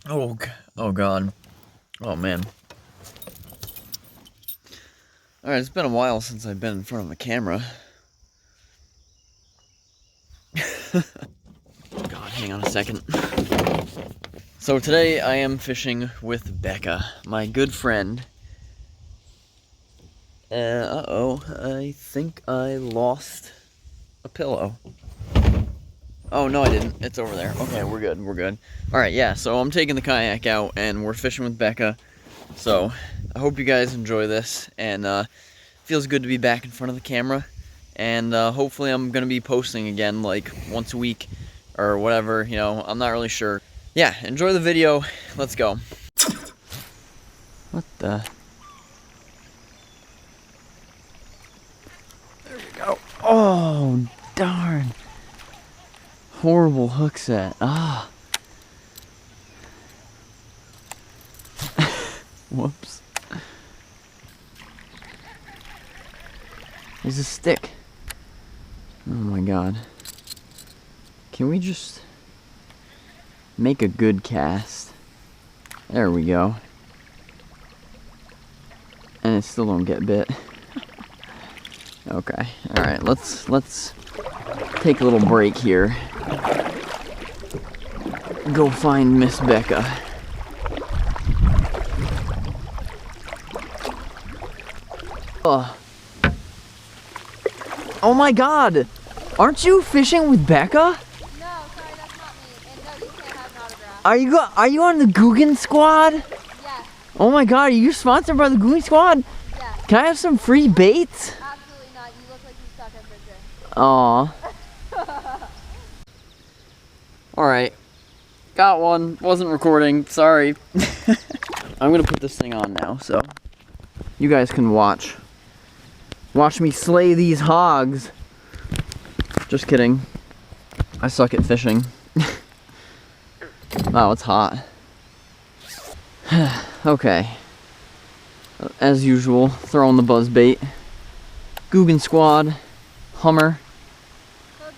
Oh, oh God. Oh man. Alright, it's been a while since I've been in front of a camera. God, hang on a second. So today I am fishing with Becca, my good friend. Uh-oh, I think I lost a pillow. Oh, no I didn't. It's over there. Okay, we're good, we're good. Alright, yeah, so I'm taking the kayak out and we're fishing with Becca. So, I hope you guys enjoy this, and feels good to be back in front of the camera. And hopefully I'm going to be posting again, like, once a week, or whatever, you know, I'm not really sure. Yeah, enjoy the video, let's go. What the? There we go. Oh, darn. Horrible hook set. Ah. Whoops. There's a stick. Oh my God. Can we just make a good cast? There we go. And it still don't get bit. Okay. Alright, let's take a little break here. Go find Miss Becca. Oh. Oh my God! Aren't you fishing with Becca? No, sorry, that's not me. And no, you can't have an autograph. Are you on the Guggen Squad? Yes. Oh my God, are you sponsored by the Guggen Squad? Yes. Can I have some free baits? Absolutely not. You look like you suck at fishing. Aw. Alright. Got one. Wasn't recording. Sorry. I'm gonna put this thing on now, so you guys can watch. Watch me slay these hogs. Just kidding. I suck at fishing. Wow, it's hot. Okay. As usual, throwing the buzz bait. Guggen Squad. Hummer. Go,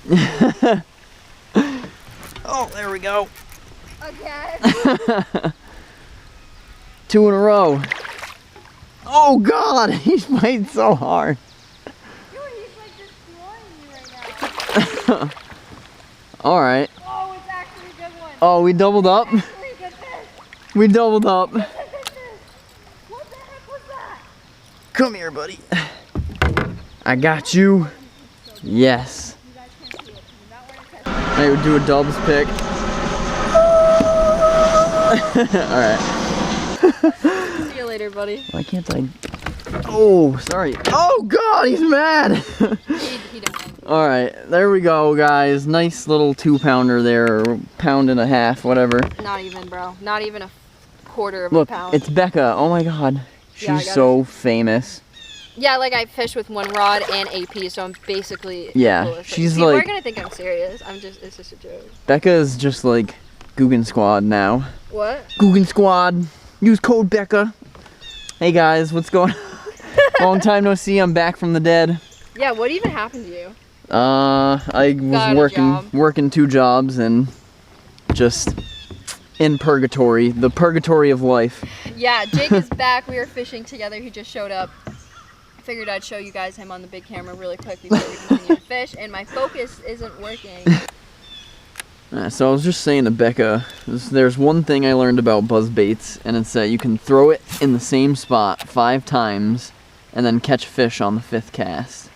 Becca. Oh, there we go. Again. 2 in a row. Oh God, he's fighting so hard. Dude, he's like destroying you right now. Alright. Oh, it's actually a good one. Oh, we doubled up? Actually a good fish. We doubled up. What the heck was that? Come here, buddy. I got you. Yes. You guys can't see it. You're not wearing a catch. I would do a dubs pick. Alright. See you later, buddy. Why can't I? Oh, sorry. Oh God, he's mad. He don't. Alright, there we go, guys. Nice little 2-pounder there, or pound and a half, whatever. Not even, bro. Not even a quarter of Look, a pound. it's Becca. Oh my God. She's Yeah, I got so famous. Yeah, like I fish with 1 rod and AP, so I'm basically Yeah, coolest. she's People like- are gonna think I'm serious. It's just a joke. Becca is just like Guggen Squad now. What? Guggen Squad. Use code Becca. Hey guys, what's going on? Long time no see. I'm back from the dead. Yeah, what even happened to you? I Got was a job. working 2 jobs and just in purgatory, the purgatory of life. Yeah, Jake is back. We were fishing together. He just showed up. I figured I'd show you guys him on the big camera really quick before we continue to fish, and my focus isn't working. So I was just saying to Becca, there's one thing I learned about buzz baits, and it's that you can throw it in the same spot 5 times and then catch fish on the 5th cast.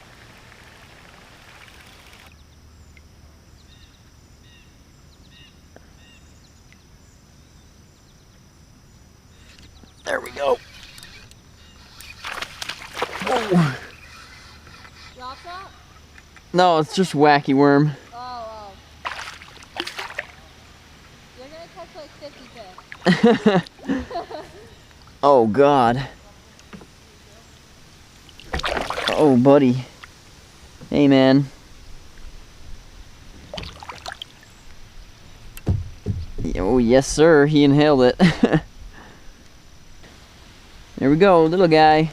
There we go. Oh. Drop that? No, it's just wacky worm. Oh. You're gonna catch like 50 fish. Oh God. Oh buddy. Hey man. Oh yes sir, he inhaled it. There we go, little guy.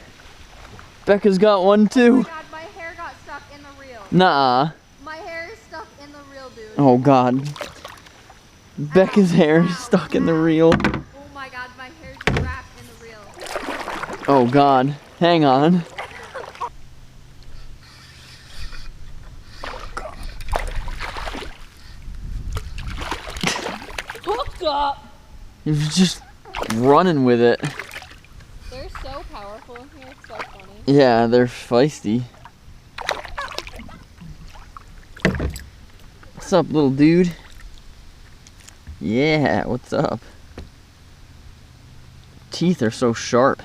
Becca's got one too. Oh my God, my hair got stuck in the reel. Nuh-uh. My hair is stuck in the reel, dude. Oh God. Becca's hair is stuck in the reel. Oh my god, my hair's wrapped in the reel. Oh god, hang on. Hooked up! You're just running with it. They're so powerful in here, it's so funny. Yeah, they're feisty. What's up, little dude? Yeah, what's up? Teeth are so sharp.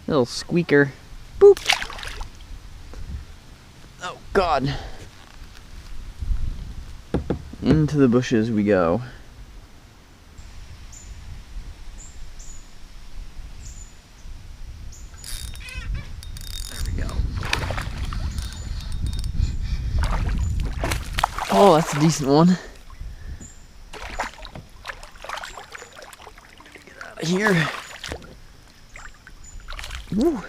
Little squeaker. Boop. Oh god. Into the bushes we go. There we go. Oh, that's a decent one. Get out of here. Woo.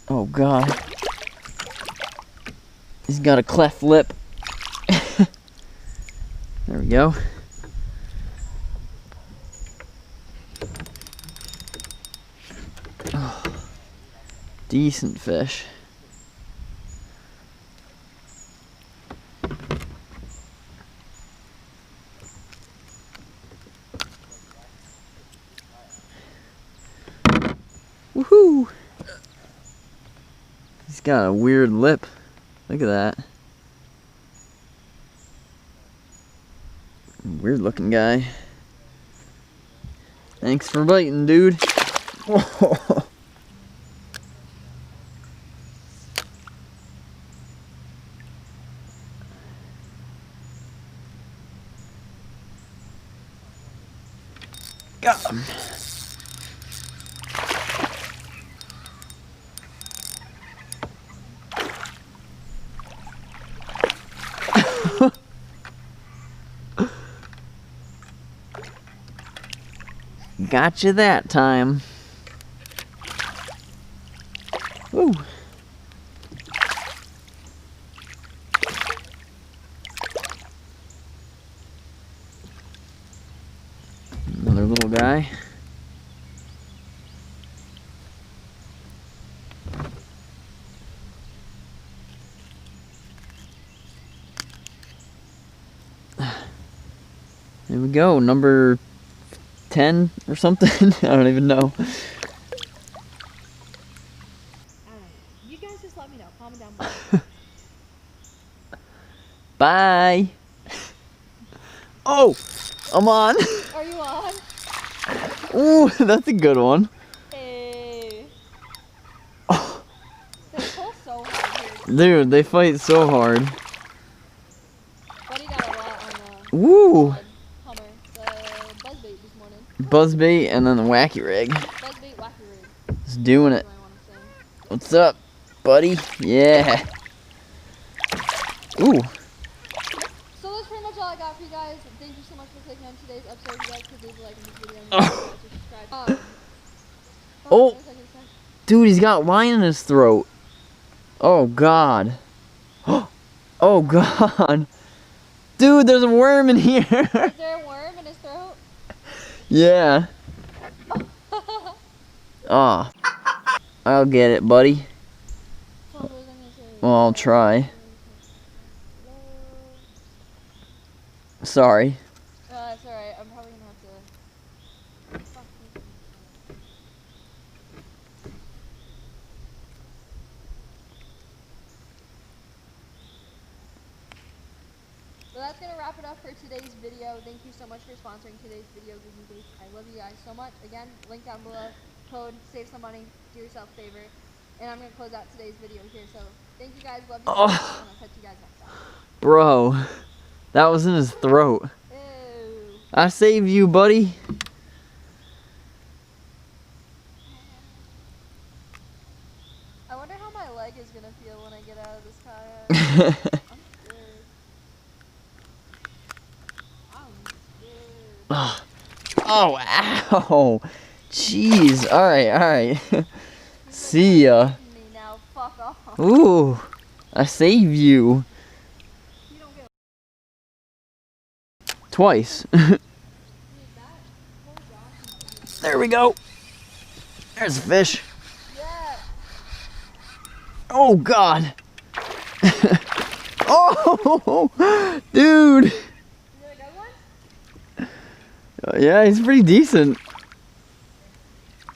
Oh god. He's got a cleft lip. There we go. Oh, decent fish. Woohoo! He's got a weird lip. Look at that. Weird looking guy. Thanks for biting, dude. Got him. Gotcha that time. Woo. Another little guy. There we go, number 10 or something. I don't even know. You guys just let me know. Comment down below. Bye. Oh, I'm on. Are you on? Ooh, that's a good one. Hey. Oh. They pull so hard here. Dude, they fight so hard. Buddy got a lot on the Woo. Hummer. The buzzbait this morning. Buzzbait and then the wacky rig. Buzzbait, wacky rig. Just doing it. That's what I want to say. What's up, buddy? Yeah. Ooh. So that's pretty much all I got for you guys. Thank you so much for clicking on today's episode. You guys could leave a like on this video and Oh. subscribe. Oh. what was I gonna say? Dude, he's got line in his throat. Oh, God. Oh, God. Dude, there's a worm in here. Is there a worm in his throat? Yeah. Ah. I'll get it, buddy. What was I gonna say? Well, I'll try. Sorry. It's alright. I'm probably gonna have to. Fuck you. So that's gonna wrap it up for today's video. Thank you so much for sponsoring today's video. I love you guys so much. Again, link down below. Code, save some money, do yourself a favor. And I'm gonna close out today's video here. So thank you guys. Love you. Oh. And I'll catch you guys next time. Bro, that was in his throat. Ew. I saved you, buddy. I wonder how my leg is gonna feel when I get out of this kayak. I'm scared. I'm scared. Oh, ow. Jeez. All right. See ya. Me now. Fuck off. Ooh, I saved you. You don't get Twice. There we go. There's a fish. yeah. Oh, God. Oh, dude. You got a good one? Yeah, he's pretty decent.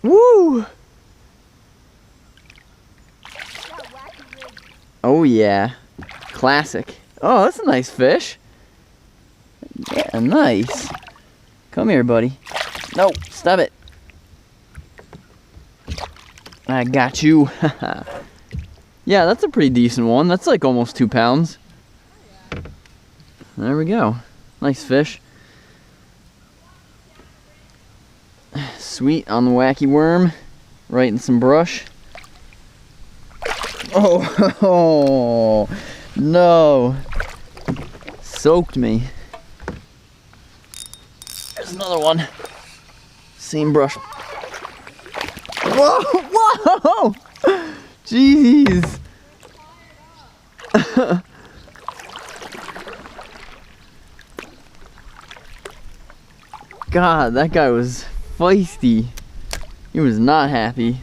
Woo. Got wacky rig. Oh, yeah. Classic. Oh, that's a nice fish. Yeah, nice. Come here, buddy. No, stop it. I got you. Yeah, that's a pretty decent one. That's like almost 2 pounds. There we go. Nice fish. Sweet on the wacky worm. Right in some brush. Oh, no. Soaked me. There's another one. Same brush. Whoa, whoa! Jeez. God, that guy was feisty. He was not happy.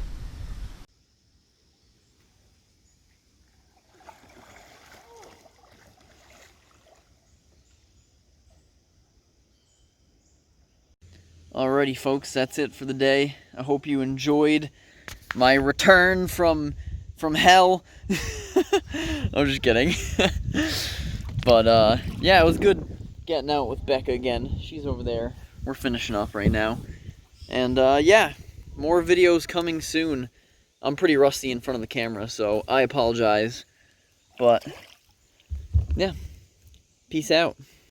Alrighty, folks, that's it for the day. I hope you enjoyed my return from hell. I'm just kidding. But yeah, it was good getting out with Becca again. She's over there. We're finishing up right now. And yeah, more videos coming soon. I'm pretty rusty in front of the camera, so I apologize. But yeah, peace out.